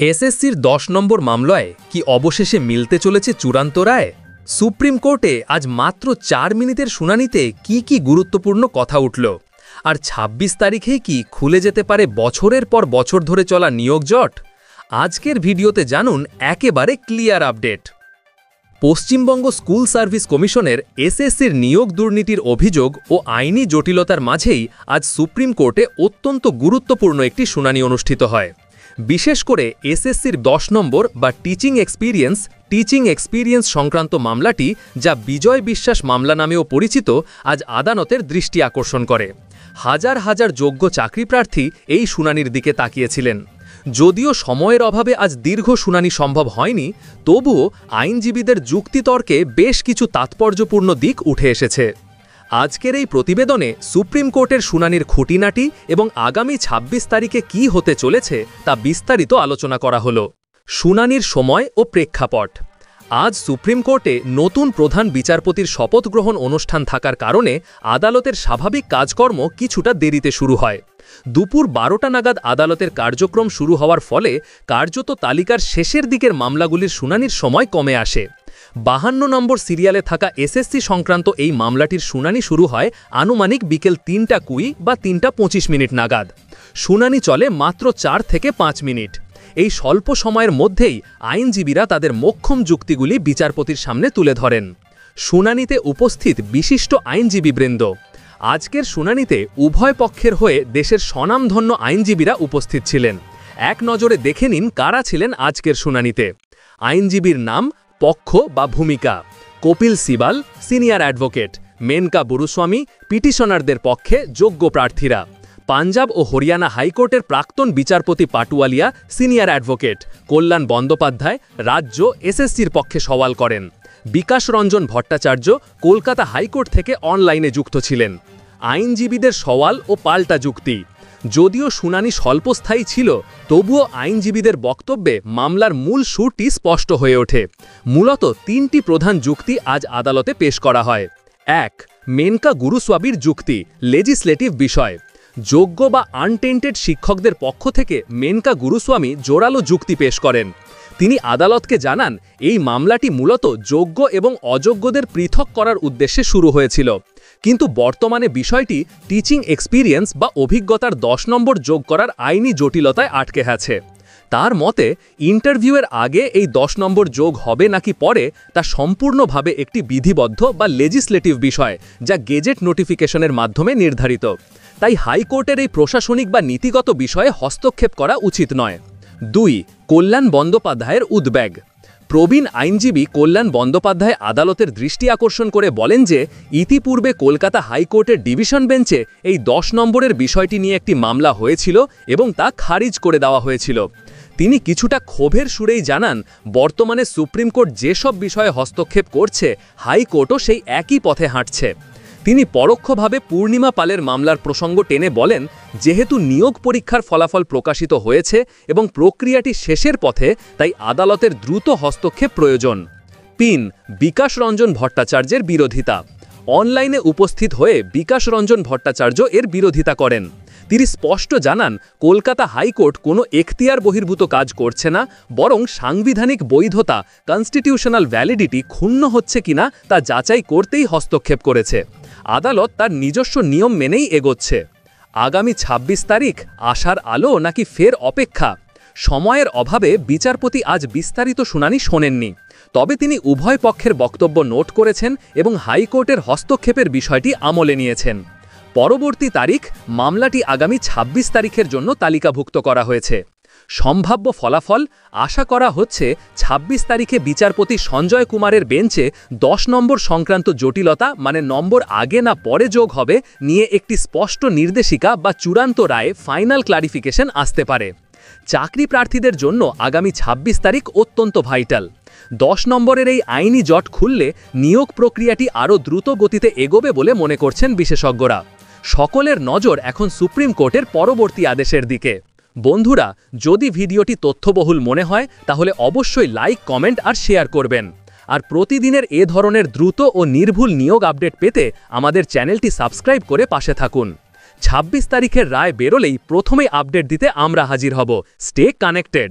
এসএসসির ১০ নম্বর মামলায় কি অবশেষে মিলতে চলেছে চূড়ান্ত রায়? সুপ্রিম কোর্টে আজ মাত্র ৪ মিনিটের শুনানিতে কি গুরুত্বপূর্ণ কথা উঠল? আর ২৬ তারিখেই কি খুলে যেতে পারে বছরের পর বছর ধরে চলা নিয়োগ জট? আজকের ভিডিওতে জানুন একেবারে clear update. Paschimbanga school service কমিশনের এসএসসির নিয়োগ দুর্নীতির অভিযোগ ও আইনি জটিলতার মাঝেই আজ সুপ্রিম কোর্টে অত্যন্ত গুরুত্বপূর্ণ একটি শুনানি অনুষ্ঠিত হয়। বিশেষ করে এসএসসির ১০ নম্বর বা টিচিং এক্সপিরিয়েন্স সংক্রান্ত মামলাটি, যা বিজয় বিশ্বাস মামলা নামেও পরিচিত, আজ আদালতের দৃষ্টি আকর্ষণ করে। হাজার হাজার যোগ্য চাকরিপ্রার্থী এই শুনানির দিকে তাকিয়েছিলেন। যদিও সময়ের অভাবে আজ দীর্ঘ শুনানি সম্ভব হয়নি, তবুও আইনজীবীদের যুক্তিতর্কে বেশ কিছু তাৎপর্যপূর্ণ দিক উঠে এসেছে। আজকের এই প্রতিবেদনে সুপ্রিম কোর্টের শুনানির খুঁটিনাটি এবং আগামী ২৬ তারিখে কি হতে চলেছে তা বিস্তারিত আলোচনা করা হলো। শুনানির সময় ও প্রেক্ষাপট। আজ সুপ্রিম কোর্টে নতুন প্রধান বিচারপতির শপথ গ্রহণ অনুষ্ঠান থাকার কারণে আদালতের স্বাভাবিক কাজকর্ম কিছুটা দেরিতে শুরু হয়। দুপুর ১২টা নাগাদ আদালতের কার্যক্রম শুরু হওয়ার ফলে কার্যত তালিকার শেষের দিকের মামলাগুলির শুনানির সময় কমে আসে। ৫২ নম্বর সিরিয়ালে থাকা এসএসসি সংক্রান্ত এই মামলাটির শুনানি শুরু হয় আনুমানিক বিকেল ৩টা ২০ বা ৩টা ২৫ মিনিট নাগাদ। শুনানি চলে মাত্র ৪ থেকে ৫ মিনিট। এই স্বল্প সময়ের মধ্যেই আইনজীবীরা তাদের মোক্ষম যুক্তিগুলি বিচারপতির সামনে তুলে ধরেন। শুনানিতে উপস্থিত বিশিষ্ট আইনজীবীবৃন্দ। আজকের শুনানিতে উভয় পক্ষের হয়ে দেশের স্বনামধন্য আইনজীবীরা উপস্থিত ছিলেন। এক নজরে দেখে নিন কারা ছিলেন আজকের শুনানিতে। আইনজীবীর নাম, পক্ষ বা ভূমিকা: কপিল সিবাল, সিনিয়র অ্যাডভোকেট; মেনকা বুরুস্বামী, পিটিশনারদের পক্ষে যোগ্য প্রার্থীরা; পাঞ্জাব ও হরিয়ানা হাইকোর্টের প্রাক্তন বিচারপতি পাটুয়ালিয়া, সিনিয়র অ্যাডভোকেট; কল্যাণ বন্দ্যোপাধ্যায়, রাজ্য এসএসসির পক্ষে সওয়াল করেন; বিকাশ রঞ্জন ভট্টাচার্য, কলকাতা হাইকোর্ট থেকে অনলাইনে যুক্ত ছিলেন। আইনজীবীদের সওয়াল ও পাল্টা যুক্তি। যদিও শুনানি স্বল্পস্থায়ী ছিল, তবুও আইনজীবীদের বক্তব্যে মামলার মূল সুরটি স্পষ্ট হয়ে ওঠে। মূলত ৩টি প্রধান যুক্তি আজ আদালতে পেশ করা হয়। ১. মেনকা গুরুস্বামীর যুক্তি, লেজিসলেটিভ বিষয়। যোগ্য বা আনটেন্টেড শিক্ষকদের পক্ষ থেকে মেনকা গুরুস্বামী জোরালো যুক্তি পেশ করেন। তিনি আদালতকে জানান, এই মামলাটি মূলত যোগ্য এবং অযোগ্যদের পৃথক করার উদ্দেশ্যে শুরু হয়েছিল, কিন্তু বর্তমানে বিষয়টি টিচিং এক্সপিরিয়েন্স বা অভিজ্ঞতার ১০ নম্বর যোগ করার আইনি জটিলতায় আটকে আছে। তার মতে, ইন্টারভিউয়ের আগে এই ১০ নম্বর যোগ হবে নাকি পরে, তা সম্পূর্ণভাবে একটি বিধিবদ্ধ বা লেজিসলেটিভ বিষয়, যা গেজেট নোটিফিকেশনের মাধ্যমে নির্ধারিত। তাই হাইকোর্টের এই প্রশাসনিক বা নীতিগত বিষয়ে হস্তক্ষেপ করা উচিত নয়। ২. কল্যাণ বন্দ্যোপাধ্যায়ের উদ্বেগ। প্রবীণ আইনজীবী কল্যাণ বন্দ্যোপাধ্যায় আদালতের দৃষ্টি আকর্ষণ করে বলেন যে, ইতিপূর্বে কলকাতা হাইকোর্টের ডিভিশন বেঞ্চে এই ১০ নম্বরের বিষয়টি নিয়ে একটি মামলা হয়েছিল এবং তা খারিজ করে দেওয়া হয়েছিল। তিনি কিছুটা ক্ষোভের সুরেই জানান, বর্তমানে সুপ্রিম কোর্ট যেসব বিষয়ে হস্তক্ষেপ করছে, হাইকোর্টও সেই একই পথে হাঁটছে। তিনি পরোক্ষভাবে পূর্ণিমা পালের মামলার প্রসঙ্গ টেনে বলেন, যেহেতু নিয়োগ পরীক্ষার ফলাফল প্রকাশিত হয়েছে এবং প্রক্রিয়াটি শেষের পথে, তাই আদালতের দ্রুত হস্তক্ষেপ প্রয়োজন। ৩. বিকাশ রঞ্জন ভট্টাচার্যের বিরোধিতা। অনলাইনে উপস্থিত হয়ে বিকাশ রঞ্জন ভট্টাচার্য এর বিরোধিতা করেন। তিনি স্পষ্ট জানান, কলকাতা হাইকোর্ট কোনো এখতিয়ার বহির্ভূত কাজ করছে না, বরং সাংবিধানিক বৈধতা, কনস্টিটিউশনাল ভ্যালিডিটি ক্ষুণ্ণ হচ্ছে কিনা তা যাচাই করতেই হস্তক্ষেপ করেছে। আদালত তার নিজস্ব নিয়ম মেনেই এগোচ্ছে। আগামী ২৬ তারিখ আশার আলো নাকি ফের অপেক্ষা? সময়ের অভাবে বিচারপতি আজ বিস্তারিত শুনানি শোনেননি, তবে তিনি উভয় পক্ষের বক্তব্য নোট করেছেন এবং হাইকোর্টের হস্তক্ষেপের বিষয়টি আমলে নিয়েছেন। পরবর্তী তারিখ মামলাটি আগামী ২৬ তারিখের জন্য তালিকাভুক্ত করা হয়েছে। সম্ভাব্য ফলাফল আশা করা হচ্ছে ২৬ তারিখে বিচারপতি সঞ্জয় কুমারের বেঞ্চে ১০ নম্বর সংক্রান্ত জটিলতা, মানে নম্বর আগে না পরে যোগ হবে, নিয়ে একটি স্পষ্ট নির্দেশিকা বা চূড়ান্ত রায়ে ফাইনাল ক্লারিফিকেশন আসতে পারে। চাকরি প্রার্থীদের জন্য আগামী ২৬ তারিখ অত্যন্ত ভাইটাল। ১০ নম্বরের এই আইনি জট খুললে নিয়োগ প্রক্রিয়াটি আরও দ্রুত গতিতে এগোবে বলে মনে করছেন বিশেষজ্ঞরা। সকলের নজর এখন সুপ্রিম কোর্টের পরবর্তী আদেশের দিকে। বন্ধুরা, যদি ভিডিওটি তথ্যবহুল মনে হয় তাহলে অবশ্যই লাইক, কমেন্ট আর শেয়ার করবেন। আর প্রতিদিনের এ ধরনের দ্রুত ও নির্ভুল নিয়োগ আপডেট পেতে আমাদের চ্যানেলটি সাবস্ক্রাইব করে পাশে থাকুন। ২৬ তারিখের রায় বেরোলেই প্রথমেই আপডেট দিতে আমরা হাজির হব। Stay connected.